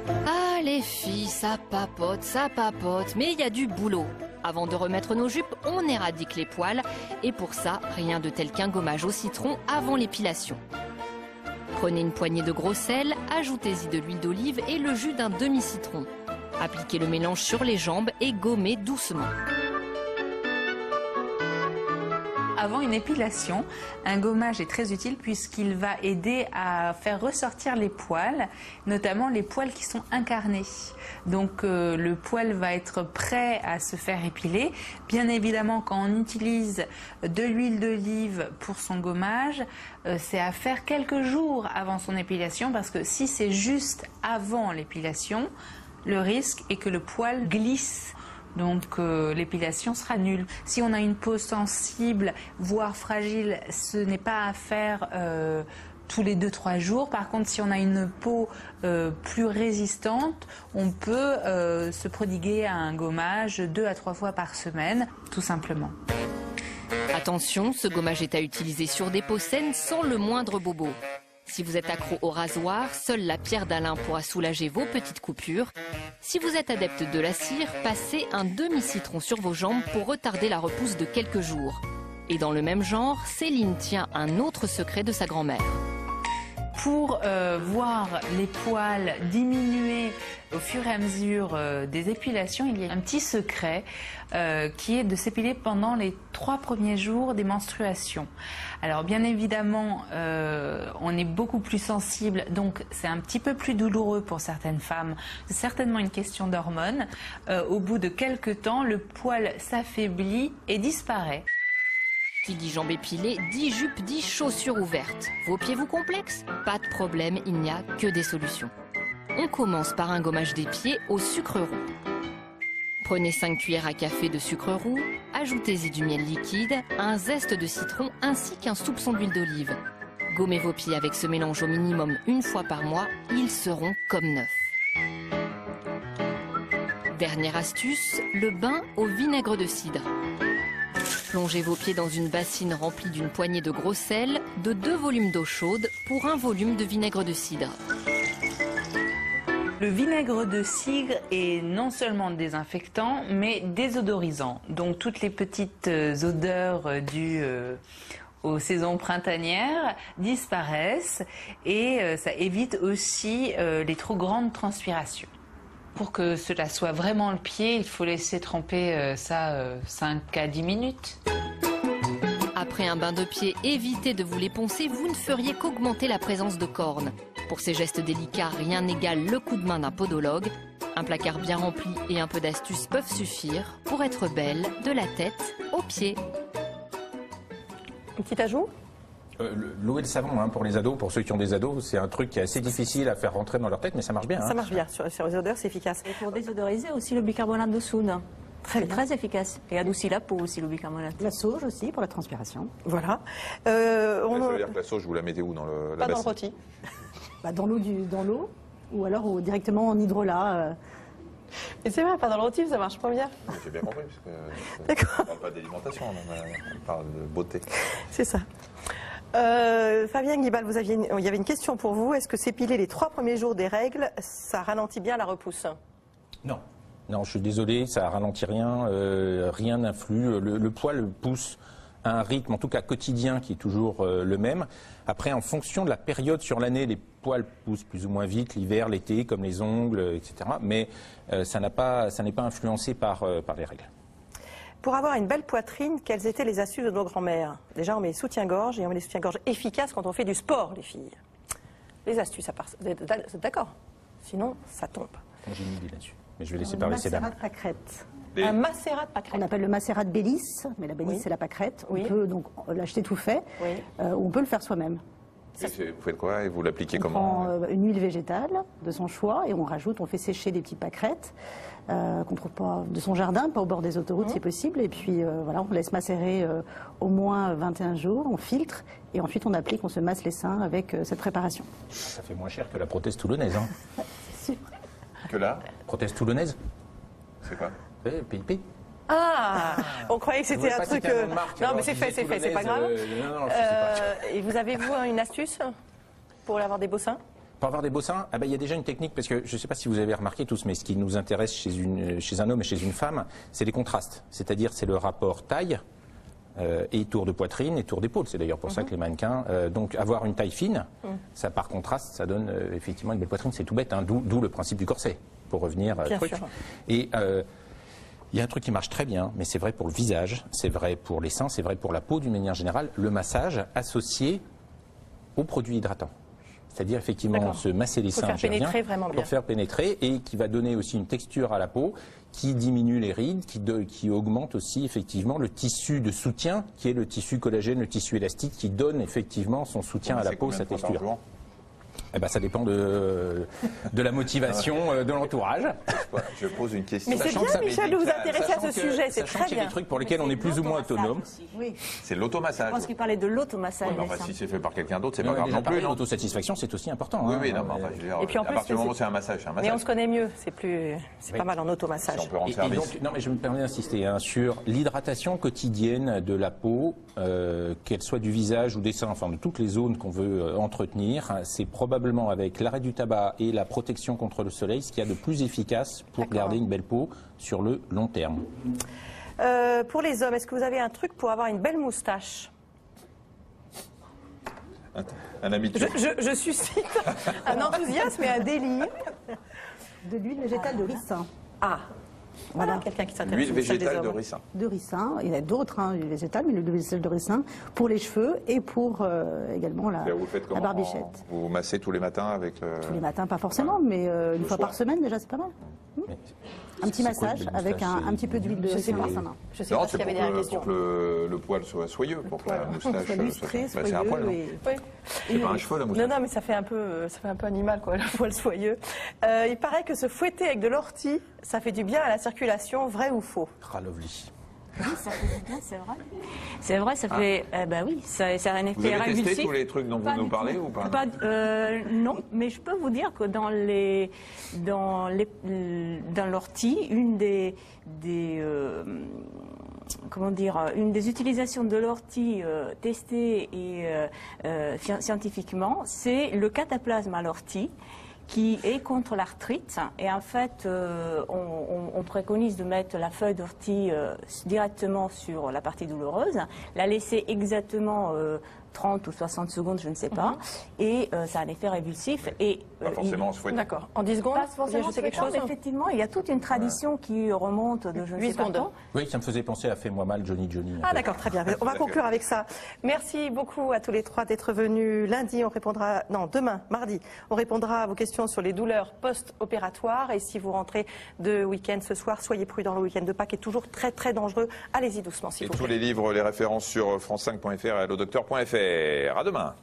Ah les filles, ça papote, mais il y a du boulot. Avant de remettre nos jupes, on éradique les poils. Et pour ça, rien de tel qu'un gommage au citron avant l'épilation. Prenez une poignée de gros sel, ajoutez-y de l'huile d'olive et le jus d'un demi-citron. Appliquez le mélange sur les jambes et gommez doucement. Avant une épilation, un gommage est très utile puisqu'il va aider à faire ressortir les poils, notamment les poils qui sont incarnés. Donc le poil va être prêt à se faire épiler. Bien évidemment, quand on utilise de l'huile d'olive pour son gommage, c'est à faire quelques jours avant son épilation parce que si c'est juste avant l'épilation, le risque est que le poil glisse. Donc l'épilation sera nulle. Si on a une peau sensible, voire fragile, ce n'est pas à faire tous les 2-3 jours. Par contre, si on a une peau plus résistante, on peut se prodiguer à un gommage 2 à 3 fois par semaine, tout simplement. Attention, ce gommage est à utiliser sur des peaux saines sans le moindre bobo. Si vous êtes accro au rasoir, seule la pierre d'Alain pourra soulager vos petites coupures. Si vous êtes adepte de la cire, passez un demi-citron sur vos jambes pour retarder la repousse de quelques jours. Et dans le même genre, Céline tient un autre secret de sa grand-mère. Pour voir les poils diminuer au fur et à mesure des épilations, il y a un petit secret qui est de s'épiler pendant les 3 premiers jours des menstruations. Alors bien évidemment, on est beaucoup plus sensible, donc c'est un petit peu plus douloureux pour certaines femmes. C'est certainement une question d'hormones. Au bout de quelques temps, le poil s'affaiblit et disparaît. Qui dit jambes épilées, dit jupe, dit chaussures ouvertes. Vos pieds vous complexent? Pas de problème, il n'y a que des solutions. On commence par un gommage des pieds au sucre roux. Prenez 5 cuillères à café de sucre roux, ajoutez-y du miel liquide, un zeste de citron ainsi qu'un soupçon d'huile d'olive. Gommez vos pieds avec ce mélange au minimum 1 fois par mois, ils seront comme neufs. Dernière astuce, le bain au vinaigre de cidre. Plongez vos pieds dans une bassine remplie d'une poignée de gros sel, de 2 volumes d'eau chaude pour 1 volume de vinaigre de cidre. Le vinaigre de cidre est non seulement désinfectant, mais désodorisant. Donc toutes les petites odeurs dues aux saisons printanières disparaissent et ça évite aussi les trop grandes transpirations. Pour que cela soit vraiment le pied, il faut laisser tremper ça 5 à 10 minutes. Après un bain de pied, évitez de vous les poncer, vous ne feriez qu'augmenter la présence de cornes. Pour ces gestes délicats, rien n'égale le coup de main d'un podologue. Un placard bien rempli et un peu d'astuces peuvent suffire pour être belle de la tête aux pieds. Un petit ajout ? L'eau et le savon hein, pour les ados, pour ceux qui ont des ados, c'est un truc qui est assez difficile à faire rentrer dans leur tête, mais ça marche bien. Ça marche bien, sur les odeurs c'est efficace. Et pour désodoriser aussi le bicarbonate de soude. Très efficace. Et adoucit la peau aussi le bicarbonate. La sauge aussi pour la transpiration. Voilà. Ça veut dire que la sauge, vous la mettez où dans le Pas dans le rôti. Dans l'eau ou alors directement en hydrolat. Et c'est vrai, pas dans le rôti, ça marche pas bien. J'ai bien compris, parce que on ne parle pas d'alimentation, on parle de beauté. C'est ça. Fabien Guibal, il y avait une question pour vous. Est-ce que s'épiler les 3 premiers jours des règles, ça ralentit bien la repousse? Non. Non, je suis désolé, ça ralentit rien, rien n'influe. Le poil pousse à un rythme, en tout cas quotidien, qui est toujours le même. Après, en fonction de la période sur l'année, les poils poussent plus ou moins vite, l'hiver, l'été, comme les ongles, etc. Mais ça n'est pas influencé par les règles. Pour avoir une belle poitrine, quelles étaient les astuces de nos grands-mères? Déjà, on met des soutiens-gorge et on met des soutiens-gorge efficaces quand on fait du sport, les filles. Les astuces, à part ça. Vous êtes d'accord? Sinon, ça tombe. Moi, j'ai une idée là-dessus. Mais je vais laisser parler ces dames. Un macérat de pâquerette. Un macérat de pâquerette. On appelle le macérat de Bélis, mais la Bélis c'est la pâquerette. On peut donc l'acheter tout fait, ou on peut le faire soi-même. Vous faites quoi et vous l'appliquez On comment? prend une huile végétale de son choix et on fait sécher des petites pâquerettes qu'on trouve pas de son jardin, pas au bord des autoroutes si possible. Et puis voilà, on laisse macérer au moins 21 jours, on filtre et ensuite on applique, on se masse les seins avec cette préparation. Ça fait moins cher que la prothèse toulonnaise. Hein. C'est sûr. Que là? Prothèse toulonnaise? C'est quoi? PIP. Ah, on croyait que c'était un truc... Non, mais c'est fait, c'est pas grave. Non, je sais pas. Et vous avez, vous, une astuce pour avoir des beaux seins? Pour avoir des beaux seins, il y a déjà une technique, parce que je ne sais pas si vous avez remarqué tous, mais ce qui nous intéresse chez un homme et chez une femme, c'est les contrastes. C'est-à-dire, c'est le rapport taille et tour de poitrine et tour d'épaule. C'est d'ailleurs pour ça que les mannequins... donc, avoir une taille fine, ça par contraste, ça donne effectivement une belle poitrine. C'est tout bête, hein, d'où le principe du corset, pour revenir à truc. Et il y a un truc qui marche très bien, mais c'est vrai pour le visage, c'est vrai pour les seins, c'est vrai pour la peau d'une manière générale, le massage associé aux produits hydratants. C'est-à-dire effectivement se masser les seins pour faire pénétrer et qui va donner aussi une texture à la peau, qui diminue les rides, qui augmente aussi effectivement le tissu de soutien, qui est le tissu collagène, le tissu élastique, qui donne effectivement son soutien à la peau, sa texture. Ça dépend de la motivation de l'entourage. Je pose une question. Mais c'est bien, Michel, de vous intéresser à ce sujet, c'est très bien. Il y a des trucs pour lesquels on est plus ou moins autonome. Oui. C'est l'automassage. Je pense qu'il parlait de l'automassage. Si c'est fait par quelqu'un d'autre, c'est pas grave non plus. L'autosatisfaction, c'est aussi important. Oui, non, je veux dire, et puis en à partir du moment où c'est un massage, c'est un massage. Mais on se connaît mieux, c'est pas mal en automassage. Si on peut rendre service. Non, mais je me permets d'insister sur l'hydratation quotidienne de la peau, qu'elle soit du visage ou des seins, enfin de toutes les zones qu'on veut entretenir. C'est probablement avec l'arrêt du tabac et la protection contre le soleil ce qu'il y a de plus efficace pour garder une belle peau sur le long terme. Pour les hommes, est-ce que vous avez un truc pour avoir une belle moustache? Un ami de je suscite un enthousiasme et un délire. De l'huile végétale de ricin. Ah, voilà quelqu'un qui s'intéresse. L'huile végétale de ricin. De ricin, il y en a d'autres, huile végétale, mais l'huile végétale de ricin pour les cheveux et pour également la barbichette. Vous massez tous les matins avec... Tous les matins, pas forcément, mais une fois par semaine déjà, c'est pas mal. Un petit massage avec un petit peu d'huile de ricin par sa main. Je sais pas s'il y avait des questions. Pour que le poil soit soyeux, pour que la moustache soit lustrée, soyeux. C'est un poil, non? C'est pas un cheveu, la moustache. Non, mais ça fait un peu animal, quoi, le poil soyeux. Il paraît que se fouetter avec de l'ortie, ça fait du bien à la circulation, vrai ou faux? Lovely. Oui, ça fait du bien, c'est vrai. C'est vrai, ça fait... oui, ça a un effet Vous avez répulsif. testé tous les trucs dont vous nous parlez ou pas? Non, mais je peux vous dire que dans l'ortie, une des utilisations de l'ortie testée et scientifiquement, c'est le cataplasme à l'ortie, qui est contre l'arthrite. Et en fait, on préconise de mettre la feuille d'ortie directement sur la partie douloureuse, la laisser exactement 30 ou 60 secondes, je ne sais pas, et ça a un effet révulsif. Et, pas forcément en se fouettant. D'accord. En 10 secondes, pas forcément quelque chose. Effectivement, il y a toute une tradition qui remonte de je ne sais pas quand. Oui, ça me faisait penser à Fais-moi mal, Johnny. Ah d'accord, très bien. On va conclure avec ça. Merci beaucoup à tous les trois d'être venus. Lundi, demain, mardi, on répondra à vos questions sur les douleurs post-opératoires. Et si vous rentrez de week-end ce soir, soyez prudents. Le week-end de Pâques est toujours très très dangereux. Allez-y doucement, s'il vous plaît. Et tous les livres, les références sur france5.fr et allodocteur.fr. À demain.